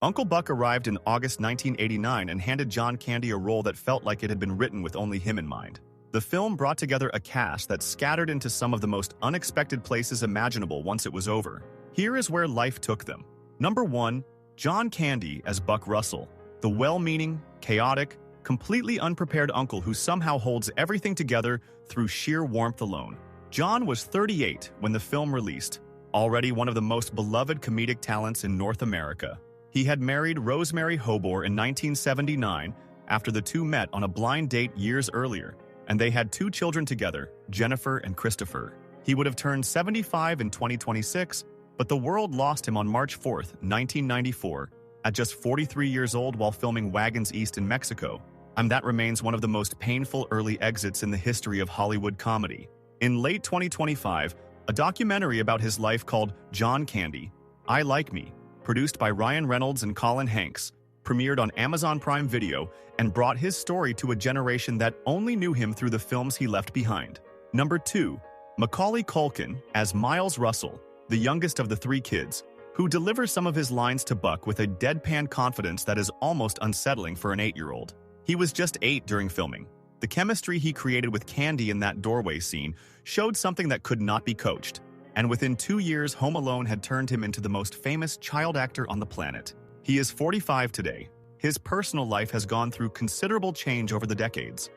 Uncle Buck arrived in August 1989 and handed John Candy a role that felt like it had been written with only him in mind. The film brought together a cast that scattered into some of the most unexpected places imaginable once it was over. Here is where life took them. Number 1. John Candy as Buck Russell, the well-meaning, chaotic, completely unprepared uncle who somehow holds everything together through sheer warmth alone. John was 38 when the film released, already one of the most beloved comedic talents in North America. He had married Rosemary Hobor in 1979 after the two met on a blind date years earlier, and they had 2 children together, Jennifer and Christopher. He would have turned 75 in 2026, but the world lost him on March 4, 1994, at just 43 years old while filming Wagons East in Mexico. That remains one of the most painful early exits in the history of Hollywood comedy. In late 2025, a documentary about his life called John Candy, I Like Me, produced by Ryan Reynolds and Colin Hanks, premiered on Amazon Prime Video and brought his story to a generation that only knew him through the films he left behind. Number 2. Macaulay Culkin as Miles Russell, the youngest of the 3 kids, who delivers some of his lines to Buck with a deadpan confidence that is almost unsettling for an 8-year-old. He was just 8 during filming. The chemistry he created with Candy in that doorway scene showed something that could not be coached. And within 2 years, Home Alone had turned him into the most famous child actor on the planet. He is 45 today. His personal life has gone through considerable change over the decades.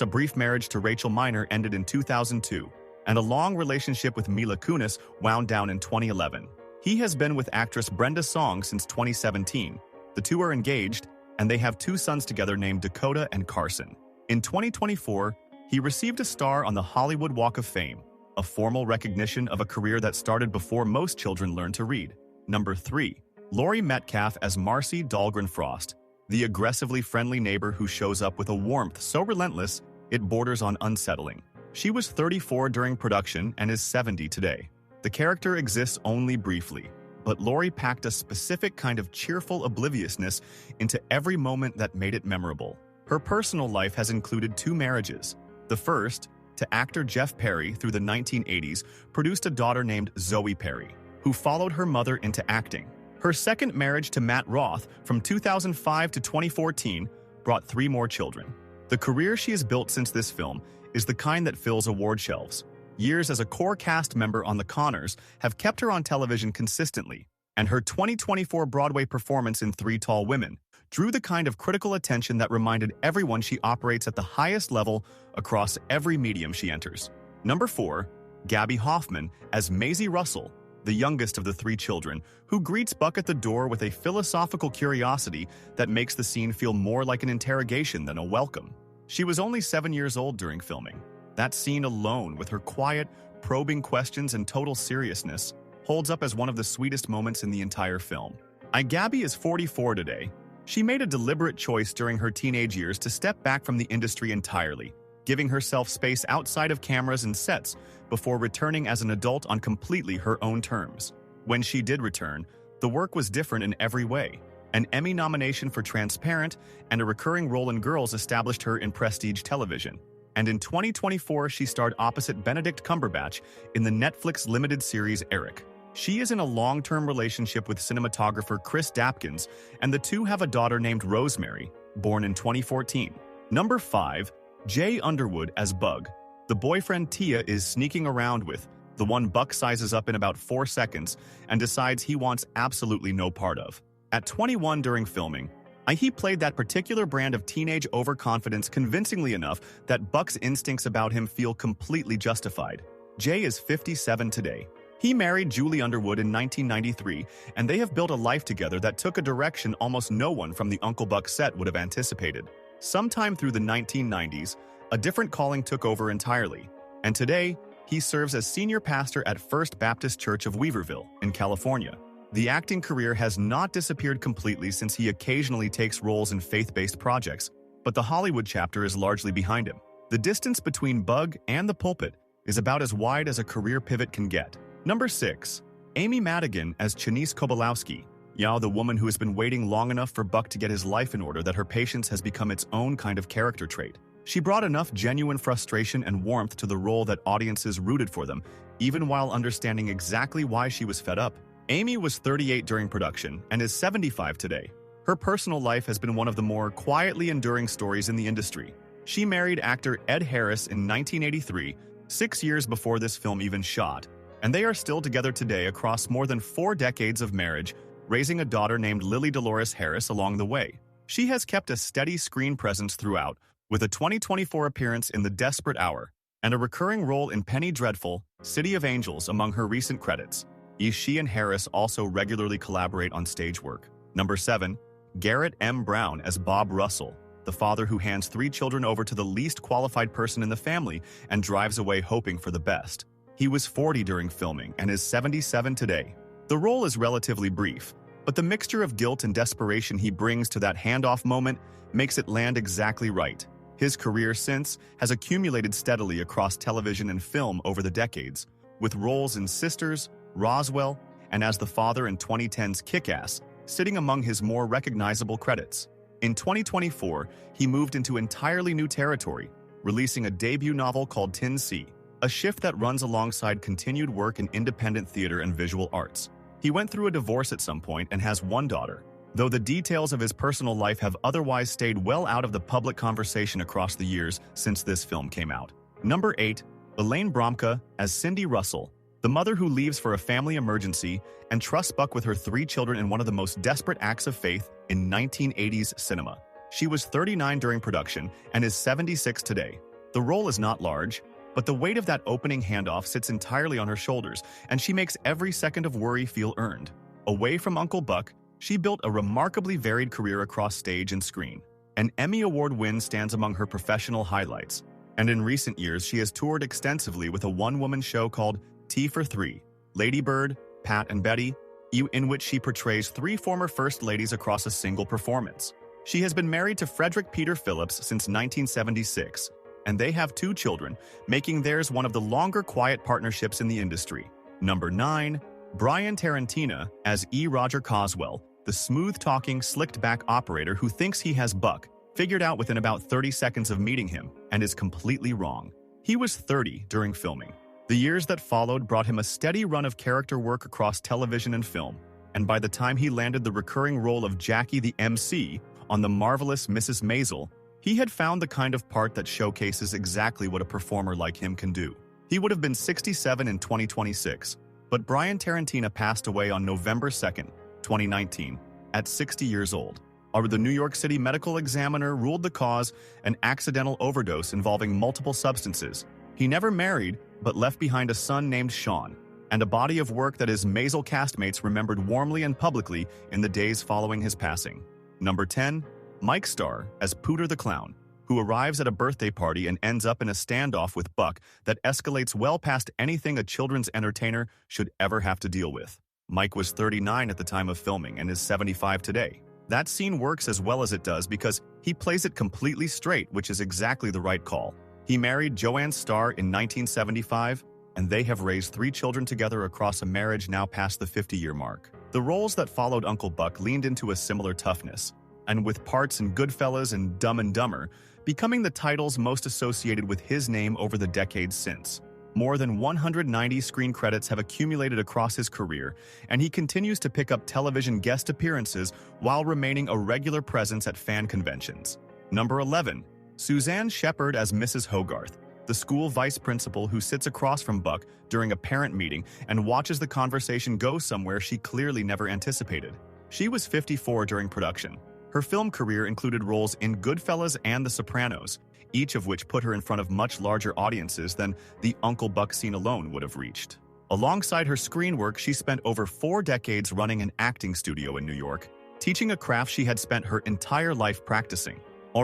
A brief marriage to Rachel Miner ended in 2002, and a long relationship with Mila Kunis wound down in 2011. He has been with actress Brenda Song since 2017. The two are engaged, and they have 2 sons together named Dakota and Carson. In 2024, he received a star on the Hollywood Walk of Fame, a formal recognition of a career that started before most children learned to read. Number 3. Laurie Metcalf as Marcy Dahlgren Frost, the aggressively friendly neighbor who shows up with a warmth so relentless it borders on unsettling. She was 34 during production and is 70 today. The character exists only briefly, but Laurie packed a specific kind of cheerful obliviousness into every moment that made it memorable. Her personal life has included 2 marriages. The first, to actor Jeff Perry through the 1980s, produced a daughter named Zoe Perry, who followed her mother into acting. Her second marriage to Matt Roth from 2005 to 2014 brought 3 more children. The career she has built since this film is the kind that fills award shelves. Years as a core cast member on The Conners have kept her on television consistently, and her 2024 Broadway performance in 3 Tall Women drew the kind of critical attention that reminded everyone she operates at the highest level across every medium she enters. Number 4. Gabby Hoffman as Maisie Russell, the youngest of the 3 children, who greets Buck at the door with a philosophical curiosity that makes the scene feel more like an interrogation than a welcome. She was only 7 years old during filming. That scene alone, with her quiet, probing questions and total seriousness, holds up as one of the sweetest moments in the entire film. Gabby is 44 today. She made a deliberate choice during her teenage years to step back from the industry entirely, giving herself space outside of cameras and sets before returning as an adult on completely her own terms. When she did return, the work was different in every way. An Emmy nomination for Transparent and a recurring role in Girls established her in prestige television. And in 2024, she starred opposite Benedict Cumberbatch in the Netflix limited series Eric. She is in a long-term relationship with cinematographer Chris Dapkins, and the two have a daughter named Rosemary, born in 2014. Number 5. Jay Underwood as Bug, the boyfriend Tia is sneaking around with, the one Buck sizes up in about 4 seconds and decides he wants absolutely no part of. At 21 during filming, he played that particular brand of teenage overconfidence convincingly enough that Buck's instincts about him feel completely justified. Jay is 57 today. He married Julie Underwood in 1993, and they have built a life together that took a direction almost no one from the Uncle Buck set would have anticipated. Sometime through the 1990s, a different calling took over entirely, and today, he serves as senior pastor at First Baptist Church of Weaverville in California. The acting career has not disappeared completely since he occasionally takes roles in faith-based projects, but the Hollywood chapter is largely behind him. The distance between Bug and the pulpit is about as wide as a career pivot can get. Number 6. Amy Madigan as Chanice Kobolowski, the woman who has been waiting long enough for Buck to get his life in order that her patience has become its own kind of character trait. She brought enough genuine frustration and warmth to the role that audiences rooted for them, even while understanding exactly why she was fed up. Amy was 38 during production and is 75 today. Her personal life has been one of the more quietly enduring stories in the industry. She married actor Ed Harris in 1983, 6 years before this film even shot, and they are still together today across more than 4 decades of marriage, raising a daughter named Lily Dolores Harris along the way. She has kept a steady screen presence throughout, with a 2024 appearance in The Desperate Hour and a recurring role in Penny Dreadful, City of Angels among her recent credits. She and Harris also regularly collaborate on stage work. Number 7. Garrett M. Brown as Bob Russell, the father who hands 3 children over to the least qualified person in the family and drives away hoping for the best. He was 40 during filming and is 77 today. The role is relatively brief, but the mixture of guilt and desperation he brings to that handoff moment makes it land exactly right. His career since has accumulated steadily across television and film over the decades, with roles in Sisters, Roswell, and as the father in 2010's Kick-Ass, sitting among his more recognizable credits. In 2024, he moved into entirely new territory, releasing a debut novel called Tin Sea, a shift that runs alongside continued work in independent theater and visual arts. He went through a divorce at some point and has 1 daughter, though the details of his personal life have otherwise stayed well out of the public conversation across the years since this film came out. Number 8. Elaine Bromka as Cindy Russell, the mother who leaves for a family emergency and trusts Buck with her 3 children in one of the most desperate acts of faith in 1980s cinema. She was 39 during production and is 76 today. The role is not large, but the weight of that opening handoff sits entirely on her shoulders, and she makes every second of worry feel earned. Away from Uncle Buck, she built a remarkably varied career across stage and screen. An Emmy Award win stands among her professional highlights, and in recent years she has toured extensively with a one-woman show called Tea for 3, Lady Bird, Pat and Betty, in which she portrays 3 former First Ladies across a single performance. She has been married to Frederick Peter Phillips since 1976, and they have 2 children, making theirs one of the longer quiet partnerships in the industry. Number 9. Brian Tarantino as E. Roger Coswell, the smooth-talking, slicked-back operator who thinks he has Buck figured out within about 30 seconds of meeting him and is completely wrong. He was 30 during filming. The years that followed brought him a steady run of character work across television and film, and by the time he landed the recurring role of Jackie the MC on The Marvelous Mrs. Maisel, he had found the kind of part that showcases exactly what a performer like him can do. He would have been 67 in 2026, but Brian Tarantino passed away on November 2nd, 2019, at 60 years old. The New York City Medical Examiner ruled the cause an accidental overdose involving multiple substances. He never married, but left behind a son named Sean, and a body of work that his Maisel castmates remembered warmly and publicly in the days following his passing. Number 10. Mike Starr as Pooter the Clown, who arrives at a birthday party and ends up in a standoff with Buck that escalates well past anything a children's entertainer should ever have to deal with. Mike was 39 at the time of filming and is 75 today. That scene works as well as it does because he plays it completely straight, which is exactly the right call. He married Joanne Starr in 1975, and they have raised 3 children together across a marriage now past the 50-year mark. The roles that followed Uncle Buck leaned into a similar toughness, and with parts in Goodfellas and Dumb and Dumber becoming the titles most associated with his name over the decades since. More than 190 screen credits have accumulated across his career, and he continues to pick up television guest appearances while remaining a regular presence at fan conventions. Number 11. Suzanne Shepard as Mrs. Hogarth, the school vice principal who sits across from Buck during a parent meeting and watches the conversation go somewhere she clearly never anticipated. She was 54 during production. Her film career included roles in Goodfellas and The Sopranos, each of which put her in front of much larger audiences than the Uncle Buck scene alone would have reached. Alongside her screen work, she spent over 4 decades running an acting studio in New York, teaching a craft she had spent her entire life practicing.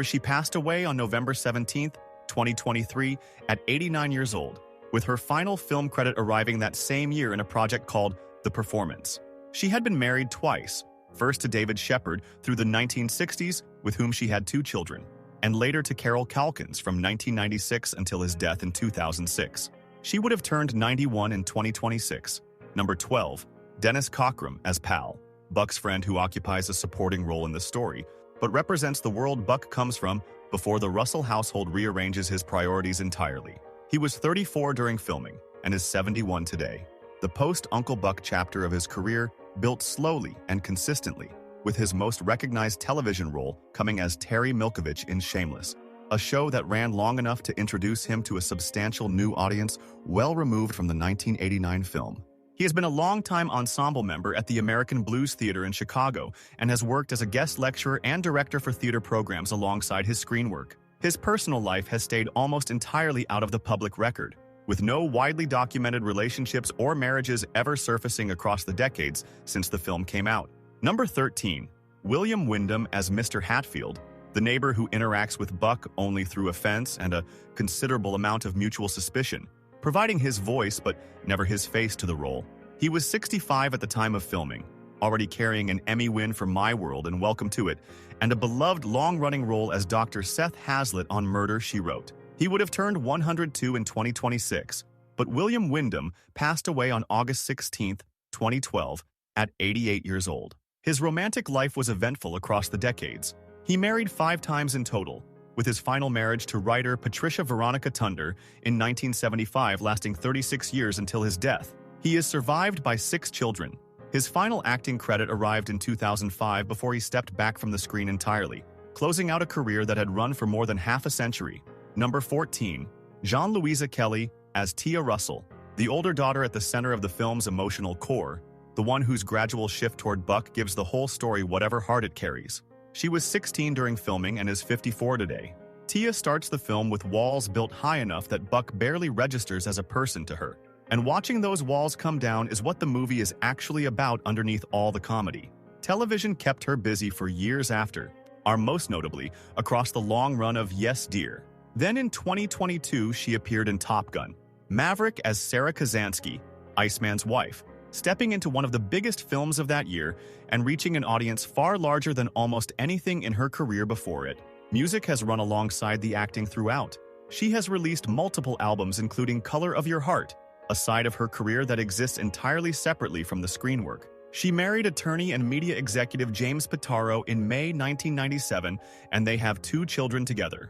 She passed away on November 17, 2023, at 89 years old, with her final film credit arriving that same year in a project called The Performance. She had been married twice, first to David Shepard through the 1960s, with whom she had 2 children, and later to Carol Calkins from 1996 until his death in 2006. She would have turned 91 in 2026. Number 12. Dennis Cockrum as Pal, Buck's friend who occupies a supporting role in the story, but represents the world Buck comes from before the Russell household rearranges his priorities entirely. He was 34 during filming and is 71 today. the post-Uncle Buck chapter of his career built slowly and consistently, with his most recognized television role coming as Terry Milkovich in Shameless, a show that ran long enough to introduce him to a substantial new audience well removed from the 1989 film. He has been a longtime ensemble member at the American Blues Theater in Chicago and has worked as a guest lecturer and director for theater programs alongside his screen work. His personal life has stayed almost entirely out of the public record, with no widely documented relationships or marriages ever surfacing across the decades since the film came out. Number 13. William Wyndham as Mr. Hatfield, the neighbor who interacts with Buck only through offense and a considerable amount of mutual suspicion, providing his voice but never his face to the role. He was 65 at the time of filming, already carrying an Emmy win for My World and Welcome to It, and a beloved long-running role as Dr. Seth Hazlitt on Murder, She Wrote. He would have turned 102 in 2026, but William Wyndham passed away on August 16, 2012, at 88 years old. His romantic life was eventful across the decades. He married 5 times in total, with his final marriage to writer Patricia Veronica Tunder in 1975 lasting 36 years until his death. He is survived by 6 children. His final acting credit arrived in 2005 before he stepped back from the screen entirely, closing out a career that had run for more than half a century. Number 14. Jean-Louisa Kelly as Tia Russell, the older daughter at the center of the film's emotional core, the one whose gradual shift toward Buck gives the whole story whatever heart it carries. She was 16 during filming and is 54 today. Tia starts the film with walls built high enough that Buck barely registers as a person to her. And watching those walls come down is what the movie is actually about underneath all the comedy. Television kept her busy for years after, most notably across the long run of Yes, Dear. Then in 2022, she appeared in Top Gun, Maverick as Sarah Kazansky, Iceman's wife, stepping into one of the biggest films of that year and reaching an audience far larger than almost anything in her career before it. Music has run alongside the acting throughout. She has released multiple albums including Color of Your Heart, a side of her career that exists entirely separately from the screen work. She married attorney and media executive James Pitaro in May 1997, and they have 2 children together.